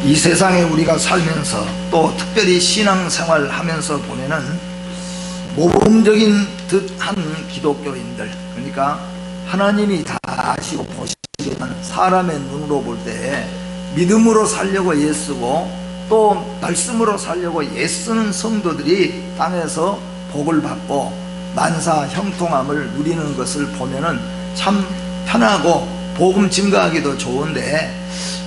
이 세상에 우리가 살면서 또 특별히 신앙생활 하면서 보면은 모범적인 듯한 기독교인들, 그러니까 하나님이 다 아시고 보시지만 사람의 눈으로 볼 때 믿음으로 살려고 애쓰고 또 말씀으로 살려고 애쓰는 성도들이 땅에서 복을 받고 만사 형통함을 누리는 것을 보면은 참 편하고 복음 증가하기도 좋은데,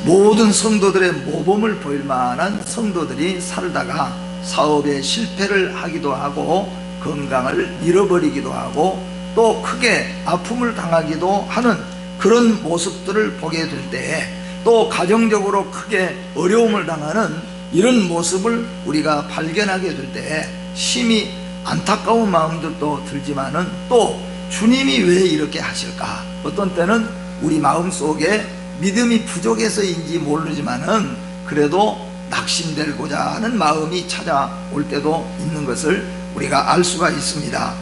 모든 성도들의 모범을 보일 만한 성도들이 살다가 사업에 실패를 하기도 하고 건강을 잃어버리기도 하고 또 크게 아픔을 당하기도 하는 그런 모습들을 보게 될 때에, 또 가정적으로 크게 어려움을 당하는 이런 모습을 우리가 발견하게 될 때에 심히 안타까운 마음들도 들지만은 또 주님이 왜 이렇게 하실까? 어떤 때는 우리 마음속에 믿음이 부족해서인지 모르지만은 그래도 낙심되고자 하는 마음이 찾아올 때도 있는 것을 우리가 알 수가 있습니다.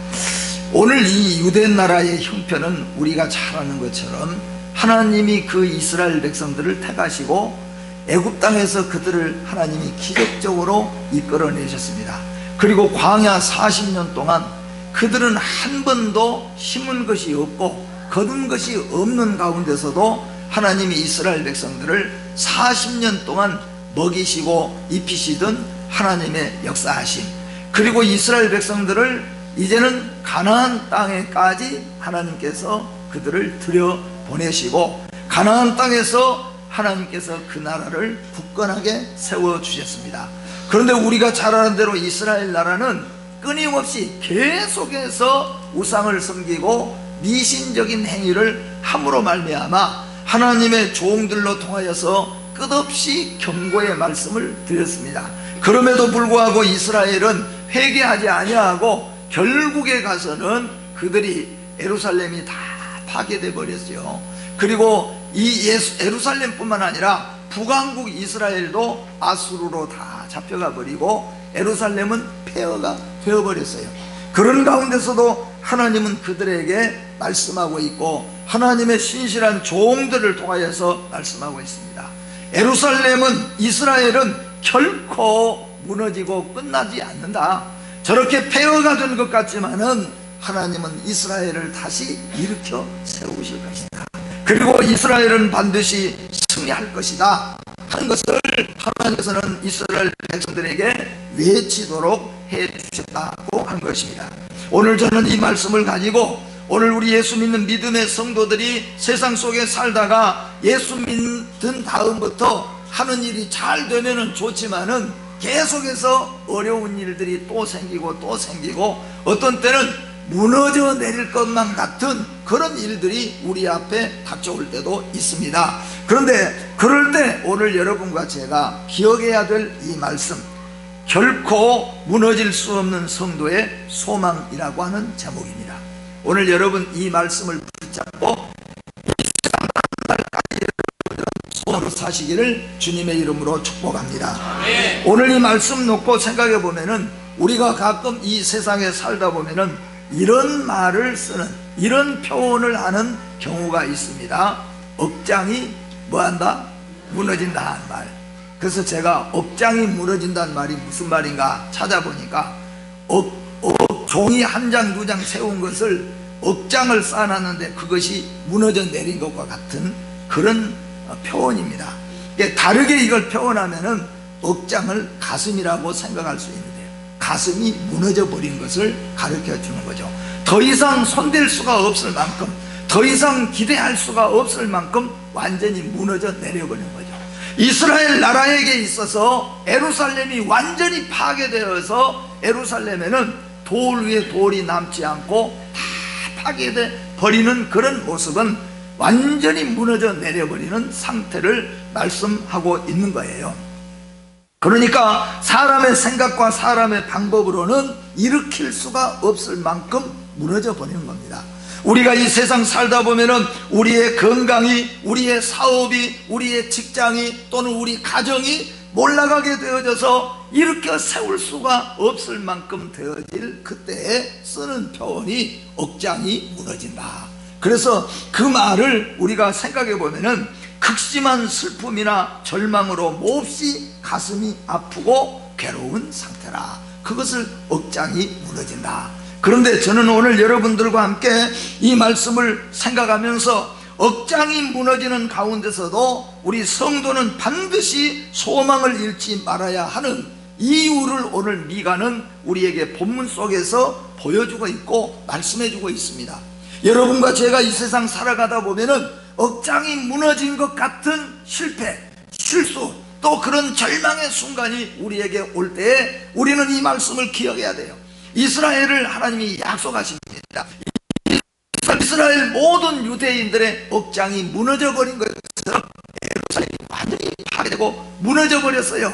오늘 이 유대 나라의 형편은 우리가 잘 아는 것처럼 하나님이 그 이스라엘 백성들을 택하시고 애굽 땅에서 그들을 하나님이 기적적으로 이끌어내셨습니다. 그리고 광야 40년 동안 그들은 한 번도 심은 것이 없고 거둔 것이 없는 가운데서도 하나님이 이스라엘 백성들을 40년 동안 먹이시고 입히시던 하나님의 역사하심, 그리고 이스라엘 백성들을 이제는 가나안 땅에까지 하나님께서 그들을 들여보내시고 가나안 땅에서 하나님께서 그 나라를 굳건하게 세워주셨습니다. 그런데 우리가 잘 아는 대로 이스라엘 나라는 끊임없이 계속해서 우상을 섬기고 미신적인 행위를 함으로 말미암아 하나님의 종들로 통하여서 끝없이 경고의 말씀을 드렸습니다. 그럼에도 불구하고 이스라엘은 회개하지 아니하고 결국에 가서는 그들이 예루살렘이 다 파괴돼 버렸어요. 그리고 이 예루살렘뿐만 아니라 북왕국 이스라엘도 아수르로 다 잡혀가 버리고 예루살렘은 폐허가 되어버렸어요. 그런 가운데서도 하나님은 그들에게 말씀하고 있고 하나님의 신실한 종들을 통하여서 말씀하고 있습니다. 예루살렘은, 이스라엘은 결코 무너지고 끝나지 않는다. 저렇게 폐허가 된 것 같지만은 하나님은 이스라엘을 다시 일으켜 세우실 것이다. 그리고 이스라엘은 반드시 승리할 것이다 하는 것을 하나님께서는 이스라엘 백성들에게 외치도록 해주셨다고 한 것입니다. 오늘 저는 이 말씀을 가지고 오늘 우리 예수 믿는 믿음의 성도들이 세상 속에 살다가 예수 믿은 다음부터 하는 일이 잘 되면은 좋지만은 계속해서 어려운 일들이 또 생기고 또 생기고 어떤 때는 무너져 내릴 것만 같은 그런 일들이 우리 앞에 닥쳐올 때도 있습니다. 그런데 그럴 때 오늘 여러분과 제가 기억해야 될 이 말씀, 결코 무너질 수 없는 성도의 소망이라고 하는 제목입니다. 오늘 여러분 이 말씀을 붙잡고 이 세상 날까지 소망으로 사시기를 주님의 이름으로 축복합니다. 네. 오늘 이 말씀 놓고 생각해 보면은 우리가 가끔 이 세상에 살다 보면은 이런 말을 쓰는, 이런 표현을 하는 경우가 있습니다. 억장이 뭐한다? 무너진다 하는 말. 그래서 제가 억장이 무너진다는 말이 무슨 말인가 찾아보니까 종이 한 장 두 장 세운 것을 억장을 쌓아놨는데 그것이 무너져 내린 것과 같은 그런 표현입니다. 다르게 이걸 표현하면은 억장을 가슴이라고 생각할 수 있는데요, 가슴이 무너져 버린 것을 가르쳐 주는 거죠. 더 이상 손댈 수가 없을 만큼, 더 이상 기대할 수가 없을 만큼 완전히 무너져 내려버린 거죠. 이스라엘 나라에게 있어서 예루살렘이 완전히 파괴되어서 예루살렘에는 돌 위에 돌이 남지 않고 다 파괴돼 버리는 그런 모습은 완전히 무너져 내려버리는 상태를 말씀하고 있는 거예요. 그러니까 사람의 생각과 사람의 방법으로는 일으킬 수가 없을 만큼 무너져 버리는 겁니다. 우리가 이 세상 살다 보면은 우리의 건강이, 우리의 사업이, 우리의 직장이 또는 우리 가정이 몰락하게 되어져서 일으켜 세울 수가 없을 만큼 되어질 그때에 쓰는 표현이 억장이 무너진다. 그래서 그 말을 우리가 생각해 보면은 그 극심한 슬픔이나 절망으로 몹시 가슴이 아프고 괴로운 상태라. 그것을 억장이 무너진다. 그런데 저는 오늘 여러분들과 함께 이 말씀을 생각하면서 억장이 무너지는 가운데서도 우리 성도는 반드시 소망을 잃지 말아야 하는 이유를 오늘 미가는 우리에게 본문 속에서 보여주고 있고 말씀해주고 있습니다. 여러분과 제가 이 세상 살아가다 보면은 억장이 무너진 것 같은 실패, 실수, 또 그런 절망의 순간이 우리에게 올 때에 우리는 이 말씀을 기억해야 돼요. 이스라엘을 하나님이 약속하십니다. 이스라엘 모든 유대인들의 억장이 무너져 버린 것처럼 예루살렘이 완전히 파괴되고 무너져 버렸어요.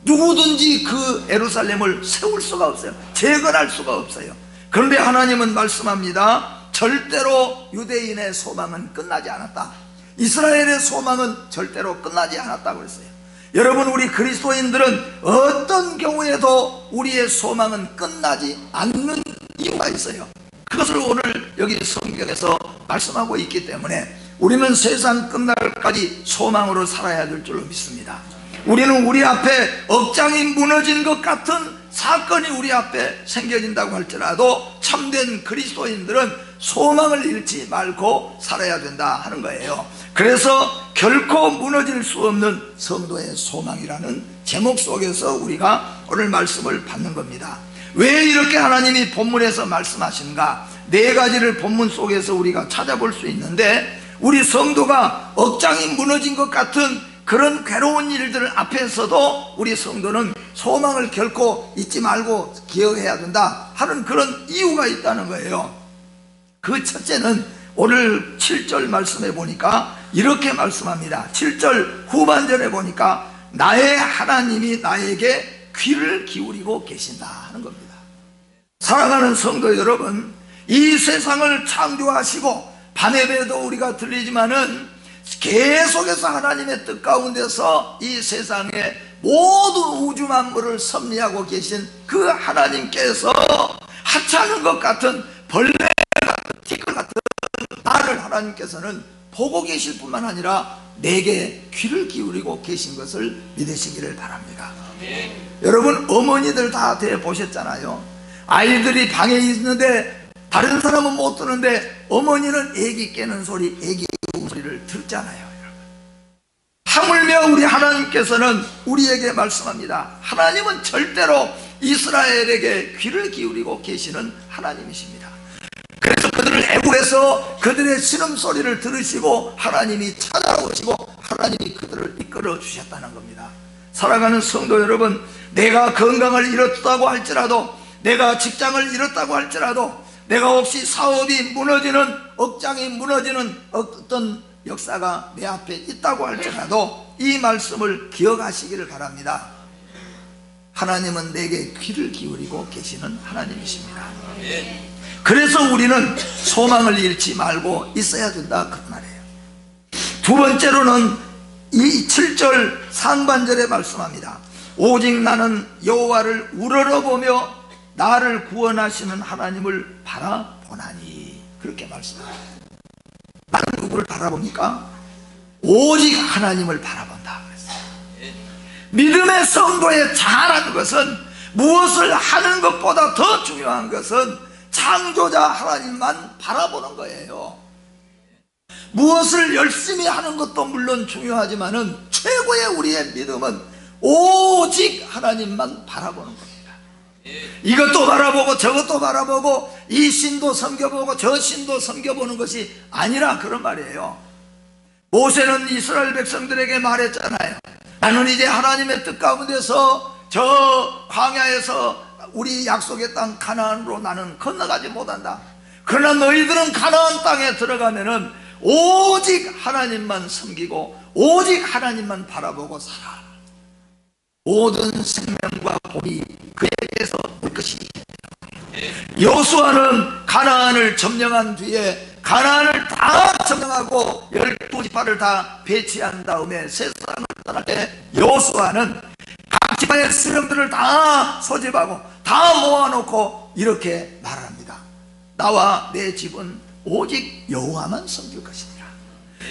누구든지 그 예루살렘을 세울 수가 없어요. 재건할 수가 없어요. 그런데 하나님은 말씀합니다. 절대로 유대인의 소망은 끝나지 않았다. 이스라엘의 소망은 절대로 끝나지 않았다고 그랬어요. 여러분, 우리 그리스도인들은 어떤 경우에도 우리의 소망은 끝나지 않는 이유가 있어요. 그것을 오늘 여기 성경에서 말씀하고 있기 때문에 우리는 세상 끝날까지 소망으로 살아야 될 줄로 믿습니다. 우리는 우리 앞에 억장이 무너진 것 같은 사건이 우리 앞에 생겨진다고 할지라도 참된 그리스도인들은 소망을 잃지 말고 살아야 된다 하는 거예요. 그래서 결코 무너질 수 없는 성도의 소망이라는 제목 속에서 우리가 오늘 말씀을 받는 겁니다. 왜 이렇게 하나님이 본문에서 말씀하시는가? 네 가지를 본문 속에서 우리가 찾아볼 수 있는데, 우리 성도가 억장이 무너진 것 같은 그런 괴로운 일들 앞에서도 우리 성도는 소망을 결코 잊지 말고 기억해야 된다 하는 그런 이유가 있다는 거예요. 그 첫째는 오늘 7절 말씀해 보니까 이렇게 말씀합니다. 7절 후반절에 보니까 나의 하나님이 나에게 귀를 기울이고 계신다 하는 겁니다. 사랑하는 성도 여러분, 이 세상을 창조하시고 밤에도 우리가 들리지만은 계속해서 하나님의 뜻 가운데서 이 세상의 모든 우주 만물을 섭리하고 계신 그 하나님께서 하찮은 것 같은 벌레 같은 티끌 같은 나를 하나님께서는 보고 계실 뿐만 아니라 내게 귀를 기울이고 계신 것을 믿으시기를 바랍니다. 여러분, 어머니들 다 대보셨잖아요. 아이들이 방에 있는데 다른 사람은 못 듣는데 어머니는 애기 깨는 소리, 애기 소리를 듣잖아요. 여러분, 하물며 우리 하나님께서는 우리에게 말씀합니다. 하나님은 절대로 이스라엘에게 귀를 기울이고 계시는 하나님이십니다. 그래서 그들을 애국해서 그들의 신음소리를 들으시고 하나님이 찾아오시고 하나님이 그들을 이끌어 주셨다는 겁니다. 사랑하는 성도 여러분, 내가 건강을 잃었다고 할지라도, 내가 직장을 잃었다고 할지라도, 내가 혹시 사업이 무너지는, 억장이 무너지는 어떤 역사가 내 앞에 있다고 할지라도 이 말씀을 기억하시기를 바랍니다. 하나님은 내게 귀를 기울이고 계시는 하나님이십니다. 그래서 우리는 소망을 잃지 말고 있어야 된다 그 말이에요. 두 번째로는 이 7절 상반절에 말씀합니다. 오직 나는 여호와를 우러러보며 나를 구원하시는 하나님을 바라보나니, 그렇게 말씀합니다. 나는 누구를 바라봅니까? 오직 하나님을 바라본다 그랬어요. 믿음의 성도의 잘하는 것은, 무엇을 하는 것보다 더 중요한 것은 창조자 하나님만 바라보는 거예요. 무엇을 열심히 하는 것도 물론 중요하지만은 최고의 우리의 믿음은 오직 하나님만 바라보는 겁니다. 이것도 바라보고 저것도 바라보고 이 신도 섬겨보고 저 신도 섬겨보는 것이 아니라 그런 말이에요. 모세는 이스라엘 백성들에게 말했잖아요. 나는 이제 하나님의 뜻 가운데서 저 광야에서 우리 약속의 땅 가나안으로 나는 건너가지 못한다. 그러나 너희들은 가나안 땅에 들어가면은 오직 하나님만 섬기고 오직 하나님만 바라보고 살아. 모든 생명과 복이 그에게서 올 것이다. 여호수아는 가나안을 점령한 뒤에 가나안을 다 점령하고 12지파를 다 배치한 다음에 세상을 떠날 때 여호수아는 각 지파의 수령들을 다 소집하고 다 모아놓고 이렇게 말합니다. 나와 내 집은 오직 여호와만 섬길 것이니라.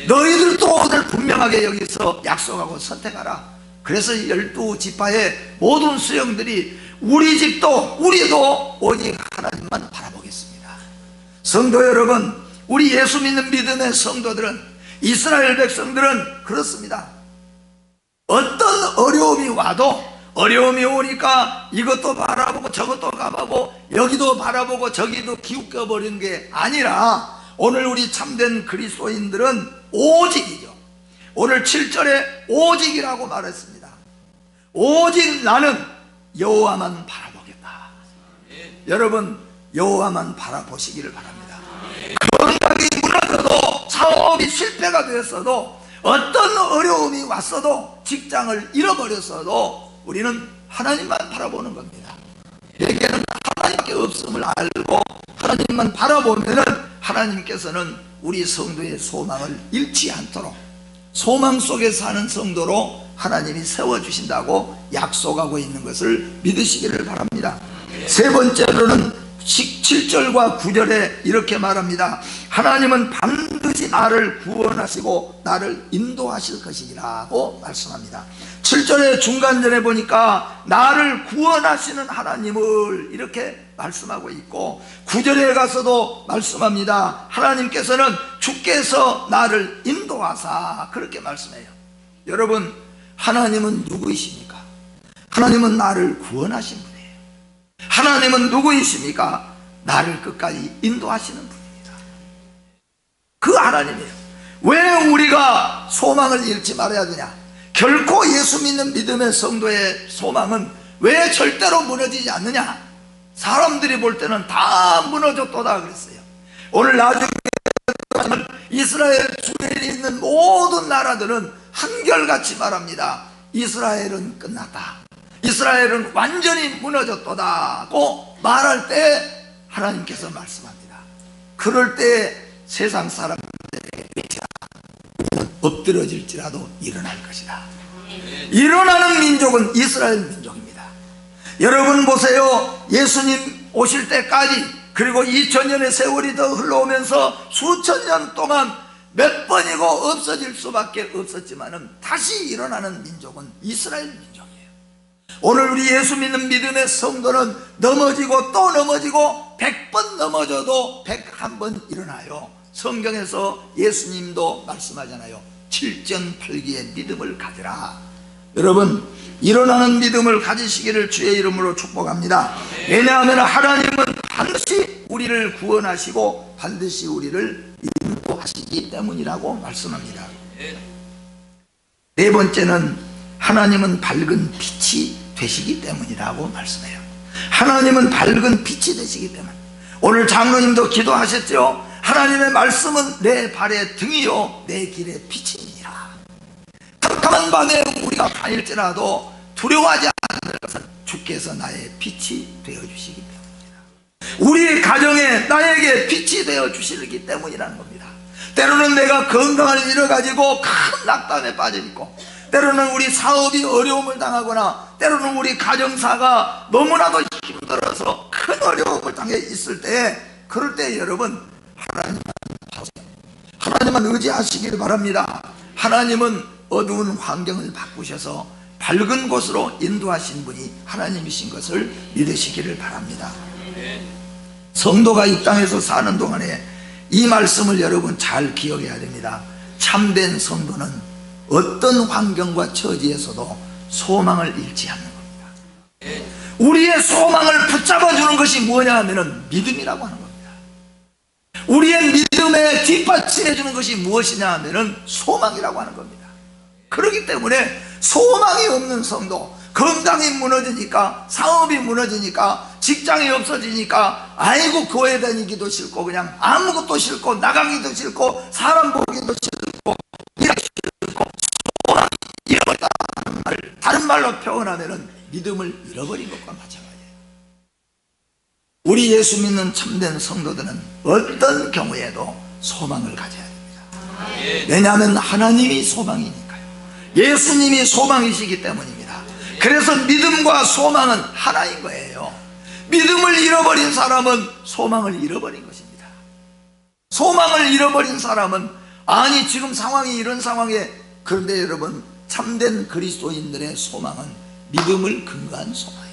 너희들 또 어딜 분명하게 여기서 약속하고 선택하라. 그래서 12지파의 모든 수령들이 우리 집도 우리도 오직 하나님만 바라보겠습니다. 성도 여러분, 우리 예수 믿는 믿음의 성도들은, 이스라엘 백성들은 그렇습니다. 어떤 어려움이 와도, 어려움이 오니까 이것도 바라보고 저것도 가보고 여기도 바라보고 저기도 기웃겨버리는 게 아니라, 오늘 우리 참된 그리스도인들은 오직이죠. 오늘 7절에 오직이라고 말했습니다. 오직 나는 여호와만 바라보겠다. 여러분, 여호와만 바라보시기를 바랍니다. 건강이 무너져도, 사업이 실패가 되었어도, 어떤 어려움이 왔어도, 직장을 잃어버렸어도 우리는 하나님만 바라보는 겁니다. 내게는 하나님께 없음을 알고 하나님만 바라보면은 하나님께서는 우리 성도의 소망을 잃지 않도록 소망 속에 사는 성도로 하나님이 세워주신다고 약속하고 있는 것을 믿으시기를 바랍니다. 세 번째로는 7절과 9절에 이렇게 말합니다. 하나님은 반드시 나를 구원하시고 나를 인도하실 것이라고 말씀합니다. 7절의 중간절에 보니까 나를 구원하시는 하나님을 이렇게 말씀하고 있고, 9절에 가서도 말씀합니다. 하나님께서는 주께서 나를 인도하사, 그렇게 말씀해요. 여러분, 하나님은 누구이십니까? 하나님은 나를 구원하신 분이에요. 하나님은 누구이십니까? 나를 끝까지 인도하시는 분입니다. 그 하나님이에요. 왜 우리가 소망을 잃지 말아야 되냐? 결코 예수 믿는 믿음의 성도의 소망은 왜 절대로 무너지지 않느냐? 사람들이 볼 때는 다 무너졌도다 그랬어요. 오늘 나중에 이스라엘 주변에 있는 모든 나라들은 한결같이 말합니다. 이스라엘은 끝났다, 이스라엘은 완전히 무너졌도다고 말할 때 하나님께서 말씀합니다. 그럴 때 세상 사람들에게 엎드러질지라도 일어날 것이다. 일어나는 민족은 이스라엘 민족입니다. 여러분 보세요. 예수님 오실 때까지, 그리고 2000년의 세월이 더 흘러오면서 수천 년 동안 몇 번이고 없어질 수밖에 없었지만은 다시 일어나는 민족은 이스라엘 민족이에요. 오늘 우리 예수 믿는 믿음의 성도는 넘어지고 또 넘어지고 100번 넘어져도 101번 일어나요. 성경에서 예수님도 말씀하잖아요. 7전8기의 믿음을 가지라. 여러분, 일어나는 믿음을 가지시기를 주의 이름으로 축복합니다. 왜냐하면 하나님은 반드시 우리를 구원하시고 반드시 우리를 인도하시기 때문이라고 말씀합니다. 네 번째는 하나님은 밝은 빛이 되시기 때문이라고 말씀해요. 하나님은 밝은 빛이 되시기 때문. 오늘 장로님도 기도하셨죠. 하나님의 말씀은 내 발의 등이요 내 길의 빛이니라. 깜깜한 밤에 우리가 다닐지라도 두려워하지 않는 것은 주께서 나의 빛이 되어주시기 때문이다. 우리 가정에 나에게 빛이 되어주시기 때문이라는 겁니다. 때로는 내가 건강을 잃어가지고 큰 낙담에 빠져있고, 때로는 우리 사업이 어려움을 당하거나, 때로는 우리 가정사가 너무나도 힘들어서 큰 어려움을 당해 있을 때, 그럴 때 여러분, 하나님만 의지하시길 바랍니다. 하나님은 어두운 환경을 바꾸셔서 밝은 곳으로 인도하신 분이 하나님이신 것을 믿으시기를 바랍니다. 성도가 이 땅에서 사는 동안에 이 말씀을 여러분 잘 기억해야 됩니다. 참된 성도는 어떤 환경과 처지에서도 소망을 잃지 않는 겁니다. 우리의 소망을 붙잡아주는 것이 뭐냐 하면 믿음이라고 하는 겁니다. 우리의 믿음에 뒷받침해주는 것이 무엇이냐 하면 소망이라고 하는 겁니다. 그렇기 때문에 소망이 없는 성도, 건강이 무너지니까, 사업이 무너지니까, 직장이 없어지니까 아이고 교회 다니기도 싫고 그냥 아무것도 싫고 나가기도 싫고 사람 보기도 싫고 일하기 싫고 소망이 잃어버렸다. 다른 말로 표현하면 믿음을 잃어버린 것과 마찬가지예요. 우리 예수 믿는 참된 성도들은 어떤 경우에도 소망을 가져야 됩니다. 왜냐하면 하나님이 소망이니까요. 예수님이 소망이시기 때문입니다. 그래서 믿음과 소망은 하나인 거예요. 믿음을 잃어버린 사람은 소망을 잃어버린 것입니다. 소망을 잃어버린 사람은 아니 지금 상황이 이런 상황에 그런데 여러분, 참된 그리스도인들의 소망은 믿음을 근거한 소망이에요.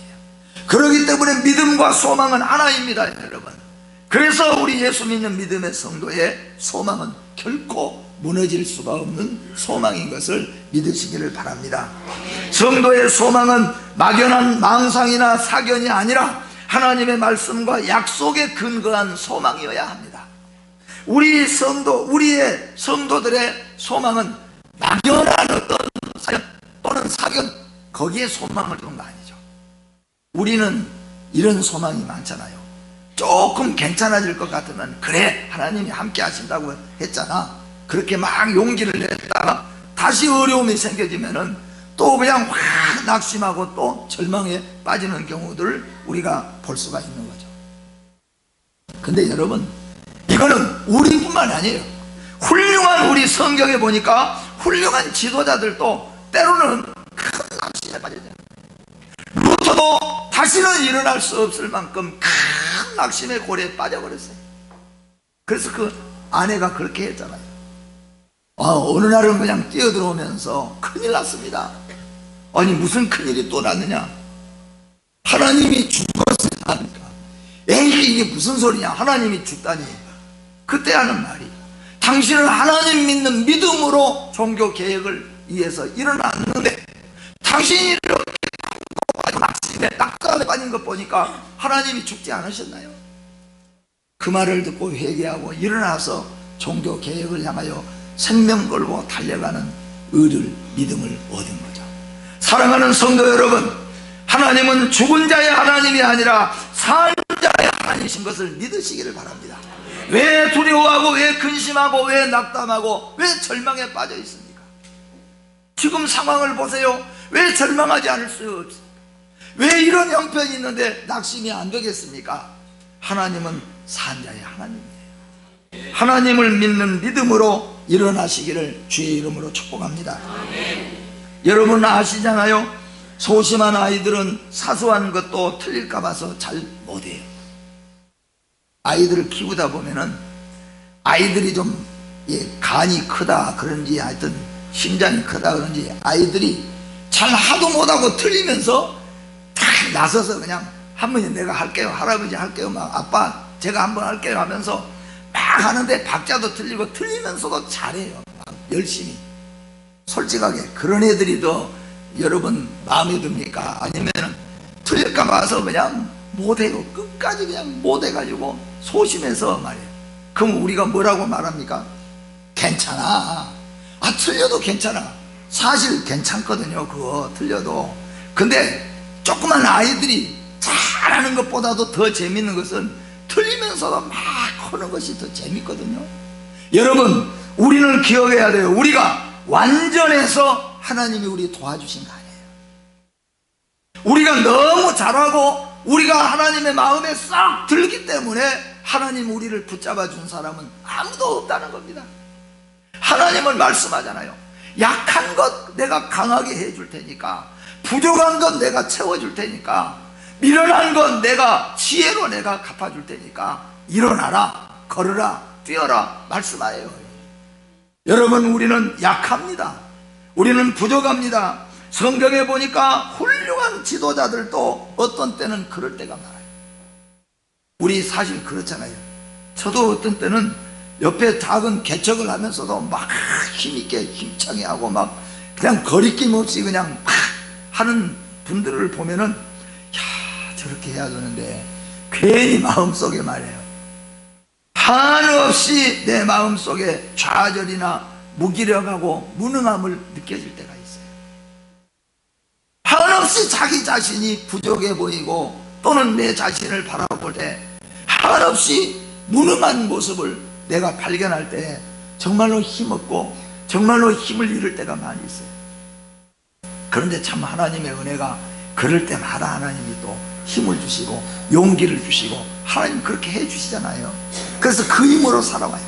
그렇기 때문에 믿음과 소망은 하나입니다, 여러분. 그래서 우리 예수 믿는 믿음의 성도의 소망은 결코 무너질 수가 없는 소망인 것을 믿으시기를 바랍니다. 성도의 소망은 막연한 망상이나 사견이 아니라 하나님의 말씀과 약속에 근거한 소망이어야 합니다. 우리의 성도들의 소망은 막연한 어떤 사견 또는 사견, 거기에 소망을 두는 거 아니죠. 우리는 이런 소망이 많잖아요. 조금 괜찮아질 것 같으면, 그래, 하나님이 함께 하신다고 했잖아, 그렇게 막 용기를 냈다가 다시 어려움이 생겨지면은 또 그냥 확 낙심하고 또 절망에 빠지는 경우들을 우리가 볼 수가 있는 거죠. 근데 여러분, 이거는 우리뿐만 아니에요. 훌륭한, 우리 성경에 보니까 훌륭한 지도자들도 때로는 큰 낙심에 빠져요. 루터도 다시는 일어날 수 없을 만큼 큰 낙심의 고리에 빠져버렸어요. 그래서 그 아내가 그렇게 했잖아요. 어느 날은 그냥 뛰어들어오면서 큰일 났습니다. 아니, 무슨 큰일이 또 났느냐, 하나님이 죽었어요 하니까, 에이, 이게 무슨 소리냐, 하나님이 죽다니. 그때 하는 말이, 당신은 하나님 믿는 믿음으로 종교 개혁을 위해서 일어났는데 당신이 이렇게 낙심에 낙담에 빠진 것 보니까 하나님이 죽지 않으셨나요? 그 말을 듣고 회개하고 일어나서 종교 개혁을 향하여 생명 걸고 달려가는 의를, 믿음을 얻은 거죠. 사랑하는 성도 여러분, 하나님은 죽은 자의 하나님이 아니라 산 자의 하나님이신 것을 믿으시기를 바랍니다. 왜 두려워하고, 왜 근심하고, 왜 낙담하고, 왜 절망에 빠져 있습니까? 지금 상황을 보세요. 왜 절망하지 않을 수 없습니까? 왜 이런 형편이 있는데 낙심이 안 되겠습니까? 하나님은 산 자의 하나님이에요. 하나님을 믿는 믿음으로 일어나시기를 주의 이름으로 축복합니다. 여러분 아시잖아요. 소심한 아이들은 사소한 것도 틀릴까 봐서 잘 못해요. 아이들을 키우다 보면은 아이들이 좀 간이 크다 그런지, 하여튼 심장이 크다 그런지, 아이들이 잘 하도 못하고 틀리면서 다 나서서 그냥 할머니 내가 할게요, 할아버지 할게요, 막 아빠 제가 한번 할게요 하면서 막 하는데 박자도 틀리고 틀리면서도 잘해요. 막 열심히. 솔직하게 그런 애들이 더 여러분 마음에 듭니까? 아니면은 틀릴까 봐서 그냥 못해요. 끝까지 그냥 못해가지고 소심해서 말이에요. 그럼 우리가 뭐라고 말합니까? 괜찮아. 틀려도 괜찮아. 사실 괜찮거든요, 그거 틀려도. 근데 조그만 아이들이 잘하는 것보다도 더 재밌는 것은 틀리면서도 막 하는 것이 더 재밌거든요. 여러분, 우리는 기억해야 돼요. 우리가 완전해서 하나님이 우리 도와주신 거 아니에요. 우리가 너무 잘하고 우리가 하나님의 마음에 싹 들기 때문에 하나님 우리를 붙잡아 준 사람은 아무도 없다는 겁니다. 하나님은 말씀하잖아요. 약한 것 내가 강하게 해줄 테니까, 부족한 것 내가 채워줄 테니까, 미련한 건 내가 지혜로 내가 갚아줄 테니까 일어나라, 걸으라, 뛰어라 말씀하예요. 여러분, 우리는 약합니다. 우리는 부족합니다. 성경에 보니까 훌륭한 지도자들도 어떤 때는 그럴 때가 많아요. 우리 사실 그렇잖아요. 저도 어떤 때는 옆에 작은 개척을 하면서도 막 힘있게 힘차게 하고 막 그냥 거리낌 없이 그냥 막 하는 분들을 보면은, 야, 저렇게 해야 되는데 괜히 마음속에 말해요, 한없이 내 마음속에 좌절이나 무기력하고 무능함을 느껴질 때가 있어요. 한없이 자기 자신이 부족해 보이고 또는 내 자신을 바라볼 때 한없이 무능한 모습을 내가 발견할 때 정말로 힘없고 정말로 힘을 잃을 때가 많이 있어요. 그런데 참 하나님의 은혜가 그럴 때마다 하나님이 또 힘을 주시고 용기를 주시고 하나님 그렇게 해주시잖아요. 그래서 그 힘으로 살아와요.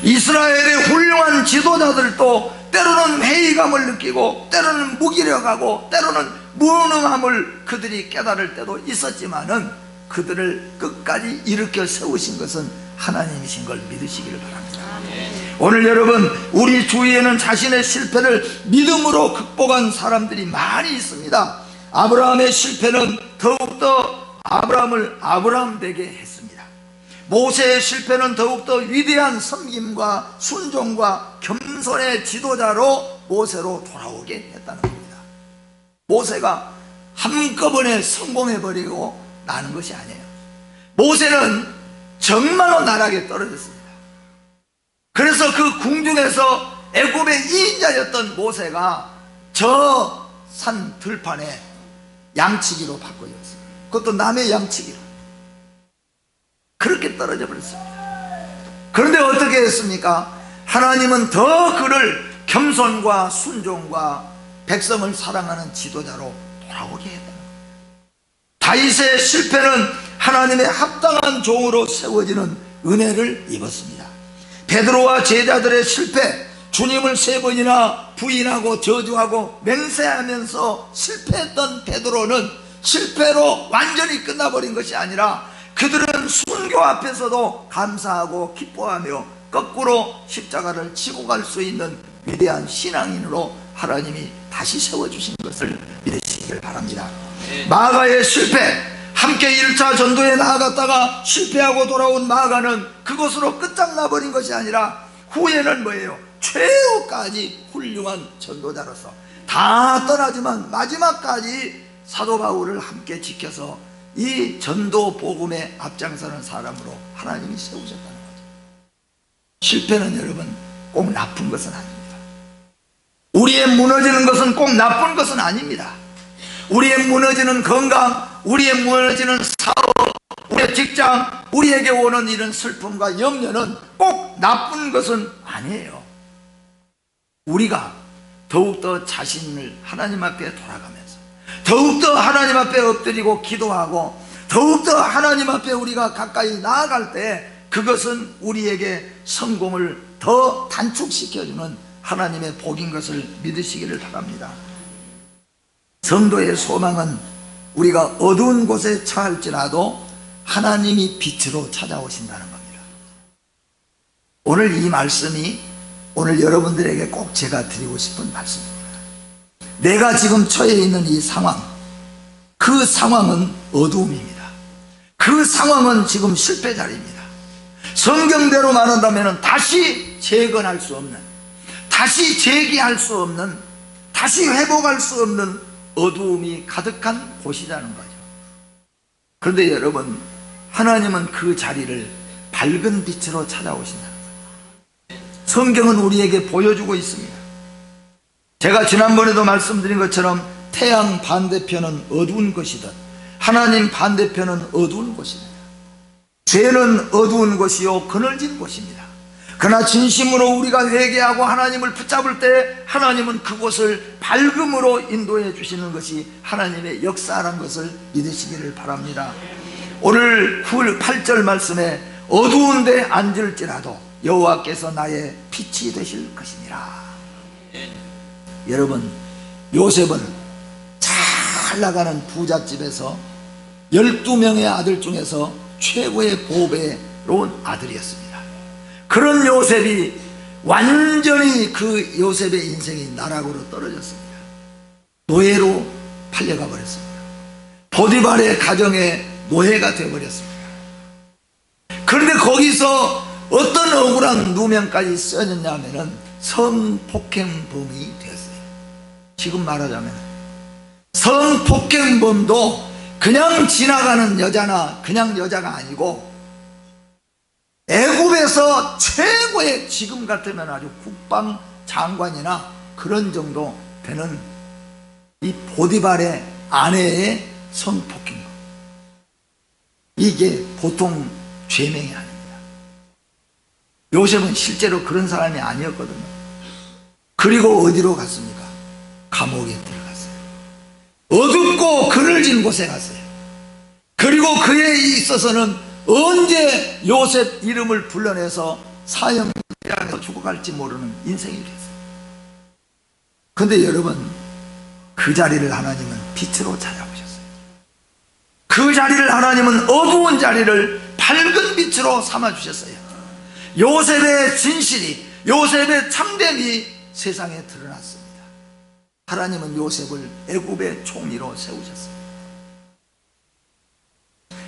이스라엘의 훌륭한 지도자들도 때로는 회의감을 느끼고 때로는 무기력하고 때로는 무능함을 그들이 깨달을 때도 있었지만은 그들을 끝까지 일으켜 세우신 것은 하나님이신 걸 믿으시기를 바랍니다. 오늘 여러분, 우리 주위에는 자신의 실패를 믿음으로 극복한 사람들이 많이 있습니다. 아브라함의 실패는 더욱더 아브라함을 아브라함 되게 했습니다. 모세의 실패는 더욱더 위대한 섬김과 순종과 겸손의 지도자로 모세로 돌아오게 했다는 겁니다. 모세가 한꺼번에 성공해버리고 나는 것이 아니에요. 모세는 정말로 나락에 떨어졌습니다. 그래서 그 궁중에서 애굽의 2인자였던 모세가 저 산 들판에 양치기로 바꿔졌어요. 그것도 남의 양치기로. 그렇게 떨어져 버렸습니다. 그런데 어떻게 했습니까? 하나님은 더 그를 겸손과 순종과 백성을 사랑하는 지도자로 돌아오게 했다. 다윗의 실패는 하나님의 합당한 종으로 세워지는 은혜를 입었습니다. 베드로와 제자들의 실패, 주님을 3번이나 부인하고 저주하고 맹세하면서 실패했던 베드로는 실패로 완전히 끝나버린 것이 아니라 그들은 순교 앞에서도 감사하고 기뻐하며 거꾸로 십자가를 지고 갈 수 있는 위대한 신앙인으로 하나님이 다시 세워주신 것을 믿으시길 바랍니다. 마가의 실패, 함께 1차 전도에 나아갔다가 실패하고 돌아온 마가는 그것으로 끝장나버린 것이 아니라 후에는 뭐예요? 최후까지 훌륭한 전도자로서 다 떠나지만 마지막까지 사도 바울을 함께 지켜서 이 전도 복음에 앞장서는 사람으로 하나님이 세우셨다는 거죠. 실패는 여러분 꼭 나쁜 것은 아닙니다. 우리의 무너지는 것은 꼭 나쁜 것은 아닙니다. 우리의 무너지는 건강, 우리의 무너지는 사업, 우리의 직장, 우리에게 오는 이런 슬픔과 염려는 꼭 나쁜 것은 아니에요. 우리가 더욱더 자신을 하나님 앞에 돌아가면서 더욱더 하나님 앞에 엎드리고 기도하고 더욱더 하나님 앞에 우리가 가까이 나아갈 때 그것은 우리에게 성공을 더 단축시켜주는 하나님의 복인 것을 믿으시기를 바랍니다. 성도의 소망은 우리가 어두운 곳에 처할지라도 하나님이 빛으로 찾아오신다는 겁니다. 오늘 이 말씀이 오늘 여러분들에게 꼭 제가 드리고 싶은 말씀입니다. 내가 지금 처해 있는 이 상황, 그 상황은 어두움입니다. 그 상황은 지금 실패 자리입니다. 성경대로 말한다면 다시 재건할 수 없는, 다시 재기할 수 없는, 다시 회복할 수 없는 어두움이 가득한 곳이라는 거죠. 그런데 여러분, 하나님은 그 자리를 밝은 빛으로 찾아오신다는 거예요. 성경은 우리에게 보여주고 있습니다. 제가 지난번에도 말씀드린 것처럼 태양 반대편은 어두운 것이듯 하나님 반대편은 어두운 곳입니다. 죄는 어두운 곳이요 그늘진 곳입니다. 그러나 진심으로 우리가 회개하고 하나님을 붙잡을 때 하나님은 그곳을 밝음으로 인도해 주시는 것이 하나님의 역사라는 것을 믿으시기를 바랍니다. 오늘 8절 말씀에 어두운 데 앉을지라도 여호와께서 나의 빛이 되실 것이니라. 여러분, 요셉은 잘 나가는 부잣집에서 12명의 아들 중에서 최고의 보배로운 아들이었습니다. 그런 요셉이 완전히 그 요셉의 인생이 나락으로 떨어졌습니다. 노예로 팔려가 버렸습니다. 보디발의 가정에 노예가 되어버렸습니다. 그런데 거기서 어떤 억울한 누명까지 써졌냐면은 성폭행범이 되었어요. 지금 말하자면 성폭행범도 그냥 지나가는 여자나 그냥 여자가 아니고 애굽에서 최고의, 지금 같으면 아주 국방장관이나 그런 정도 되는 이 보디발의 아내의 성폭행범, 이게 보통 죄명이 아닙니다. 요셉은 실제로 그런 사람이 아니었거든요. 그리고 어디로 갔습니까? 감옥에 들어갔어요. 어둡고 그늘진 곳에 갔어요. 그리고 그에 있어서는 언제 요셉 이름을 불러내서 사형에서 죽어갈지 모르는 인생이 됐어요. 그런데 여러분, 그 자리를 하나님은 빛으로 찾아오셨어요. 그 자리를 하나님은 어두운 자리를 밝은 빛으로 삼아주셨어요. 요셉의 진실이, 요셉의 참됨이 세상에 드러났습니다. 하나님은 요셉을 애굽의 총리로 세우셨습니다.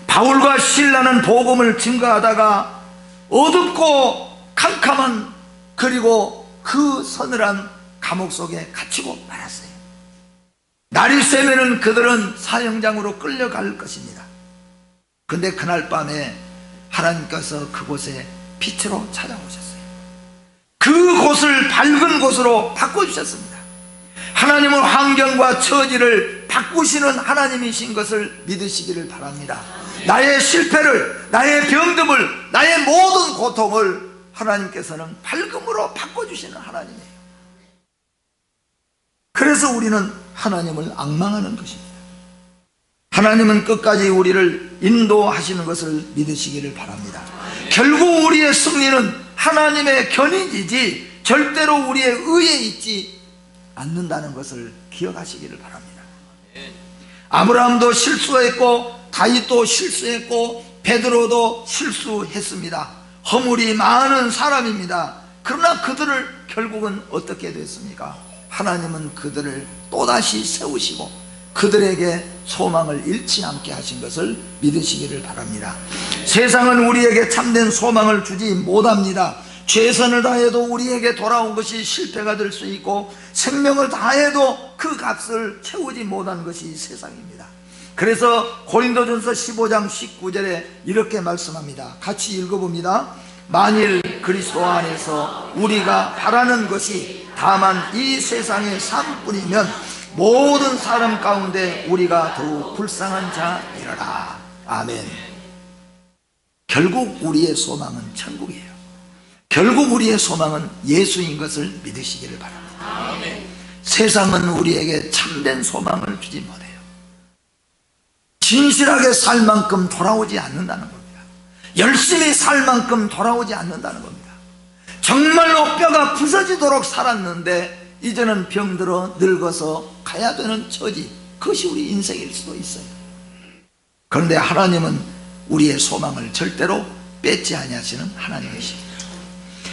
바울과 실라는 복음을 증거하다가 어둡고 캄캄한 그리고 그 서늘한 감옥 속에 갇히고 말았어요. 날이 새면은 그들은 사형장으로 끌려갈 것입니다. 근데 그날 밤에 하나님께서 그곳에 빛으로 찾아오셨어요. 그곳을 밝은 곳으로 바꿔주셨습니다. 하나님은 환경과 처지를 바꾸시는 하나님이신 것을 믿으시기를 바랍니다. 나의 실패를, 나의 병듦을, 나의 모든 고통을 하나님께서는 밝음으로 바꿔주시는 하나님이에요. 그래서 우리는 하나님을 앙망하는 것입니다. 하나님은 끝까지 우리를 인도하시는 것을 믿으시기를 바랍니다. 결국 우리의 승리는 하나님의 견인이지 절대로 우리의 의에 있지 않는다는 것을 기억하시기를 바랍니다. 아브라함도 실수했고 다윗도 실수했고 베드로도 실수했습니다. 허물이 많은 사람입니다. 그러나 그들을 결국은 어떻게 됐습니까? 하나님은 그들을 또다시 세우시고 그들에게 소망을 잃지 않게 하신 것을 믿으시기를 바랍니다. 세상은 우리에게 참된 소망을 주지 못합니다. 최선을 다해도 우리에게 돌아온 것이 실패가 될 수 있고 생명을 다해도 그 값을 채우지 못한 것이 세상입니다. 그래서 고린도전서 15장 19절에 이렇게 말씀합니다. 같이 읽어봅니다. 만일 그리스도 안에서 우리가 바라는 것이 다만 이 세상의 삶뿐이면 모든 사람 가운데 우리가 더욱 불쌍한 자이러라. 아멘. 결국 우리의 소망은 천국이에요. 결국 우리의 소망은 예수인 것을 믿으시기를 바랍니다. 아멘. 세상은 우리에게 참된 소망을 주지 못해요. 진실하게 살 만큼 돌아오지 않는다는 겁니다. 열심히 살 만큼 돌아오지 않는다는 겁니다. 정말로 뼈가 부서지도록 살았는데 이제는 병들어 늙어서 가야 되는 처지, 그것이 우리 인생일 수도 있어요. 그런데 하나님은 우리의 소망을 절대로 뺏지 아니하시는 하나님이십니다.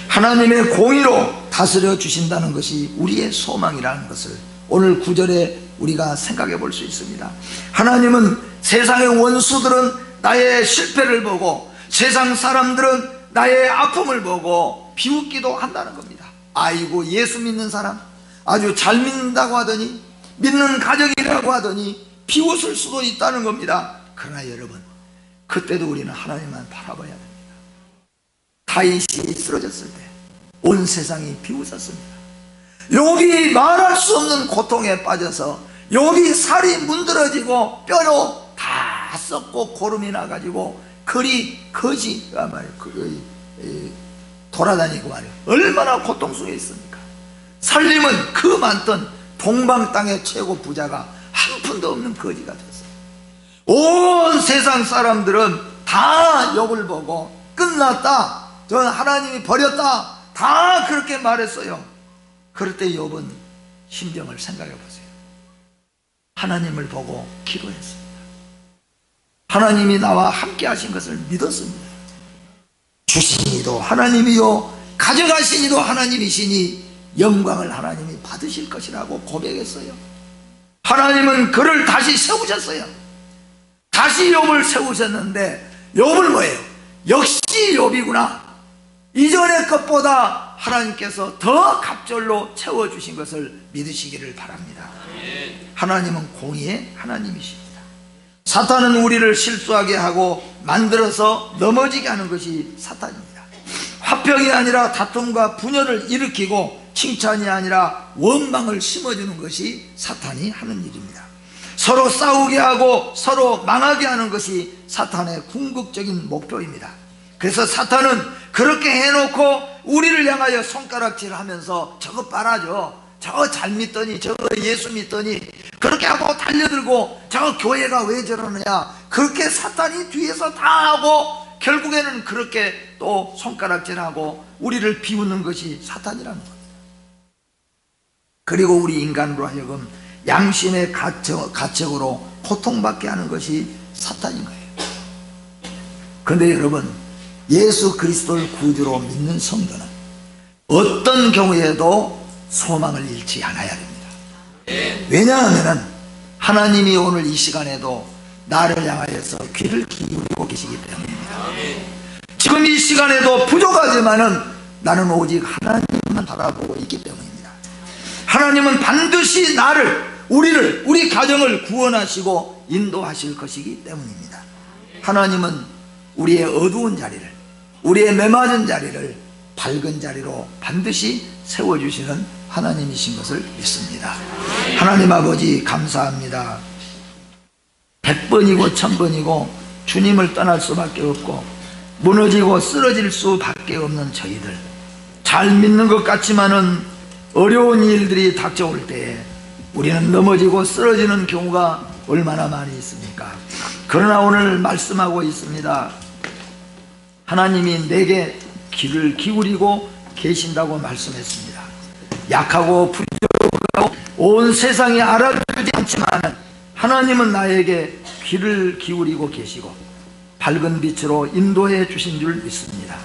하나님의 공의로 다스려 주신다는 것이 우리의 소망이라는 것을 오늘 9절에 우리가 생각해 볼 수 있습니다. 하나님은 세상의 원수들은 나의 실패를 보고 세상 사람들은 나의 아픔을 보고 비웃기도 한다는 겁니다. 아이고, 예수 믿는 사람 아주 잘 믿는다고 하더니, 믿는 가정이라고 하더니 비웃을 수도 있다는 겁니다. 그러나 여러분, 그때도 우리는 하나님만 바라봐야 됩니다. 다윗이 쓰러졌을 때 온 세상이 비웃었습니다. 욥이 말할 수 없는 고통에 빠져서 욥이 살이 문드러지고 뼈로 다 썩고 고름이 나가지고 거지 돌아다니고 말이에요. 얼마나 고통 속에 있습니까? 살림은 그 많던 동방 땅의 최고 부자가 한 푼도 없는 거지가 됐어요. 온 세상 사람들은 다 욥을 보고 끝났다, 전 하나님이 버렸다, 다 그렇게 말했어요. 그럴 때 욥은 심정을 생각해 보세요. 하나님을 보고 기도했습니다. 하나님이 나와 함께 하신 것을 믿었습니다. 주신 이도 하나님이요 가져가신 이도 하나님이시니 영광을 하나님이 받으실 것이라고 고백했어요. 하나님은 그를 다시 세우셨어요. 다시 욥을 세우셨는데 욥을 뭐예요? 역시 욥이구나, 이전의 것보다 하나님께서 더 갑절로 채워주신 것을 믿으시기를 바랍니다. 하나님은 공의의 하나님이십니다. 사탄은 우리를 실수하게 하고 만들어서 넘어지게 하는 것이 사탄입니다. 화평이 아니라 다툼과 분열을 일으키고 칭찬이 아니라 원망을 심어주는 것이 사탄이 하는 일입니다. 서로 싸우게 하고 서로 망하게 하는 것이 사탄의 궁극적인 목표입니다. 그래서 사탄은 그렇게 해놓고 우리를 향하여 손가락질 하면서 저거 봐라죠, 저거 잘 믿더니, 저거 예수 믿더니 그렇게 하고 달려들고 저거 교회가 왜 저러느냐, 그렇게 사탄이 뒤에서 다 하고 결국에는 그렇게 또 손가락질하고 우리를 비웃는 것이 사탄이라는 겁니다. 그리고 우리 인간으로 하여금 양심의 가책으로 고통받게 하는 것이 사탄인 거예요. 그런데 여러분, 예수 그리스도를 구주로 믿는 성도는 어떤 경우에도 소망을 잃지 않아야 됩니다. 왜냐하면 하나님이 오늘 이 시간에도 나를 향하여서 귀를 기울이고 계시기 때문입니다. 지금 이 시간에도 부족하지만은 나는 오직 하나님만 바라보고 있기 때문입니다. 하나님은 반드시 나를, 우리를, 우리 가정을 구원하시고 인도하실 것이기 때문입니다. 하나님은 우리의 어두운 자리를, 우리의 메마른 자리를 밝은 자리로 반드시 세워주시는 하나님이신 것을 믿습니다. 하나님 아버지 감사합니다. 100번이고 1000번이고 주님을 떠날 수밖에 없고 무너지고 쓰러질 수밖에 없는 저희들, 잘 믿는 것 같지만은 어려운 일들이 닥쳐올 때에 우리는 넘어지고 쓰러지는 경우가 얼마나 많이 있습니까? 그러나 오늘 말씀하고 있습니다. 하나님이 내게 귀를 기울이고 계신다고 말씀했습니다. 약하고 부족하고 온 세상이 알아주지 않지만 하나님은 나에게 귀를 기울이고 계시고 밝은 빛으로 인도해 주신 줄 믿습니다.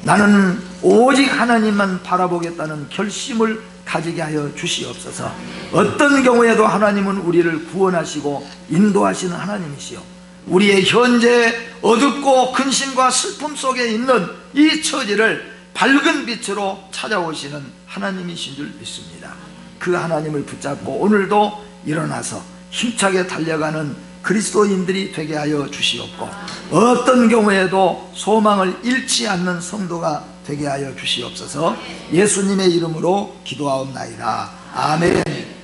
나는 오직 하나님만 바라보겠다는 결심을 가지게 하여 주시옵소서. 어떤 경우에도 하나님은 우리를 구원하시고 인도하시는 하나님이시요, 우리의 현재 어둡고 근심과 슬픔 속에 있는 이 처지를 밝은 빛으로 찾아오시는 하나님이신 줄 믿습니다. 그 하나님을 붙잡고 오늘도 일어나서 힘차게 달려가는 그리스도인들이 되게 하여 주시옵고, 어떤 경우에도 소망을 잃지 않는 성도가 되게 하여 주시옵소서. 예수님의 이름으로 기도하옵나이다. 아멘.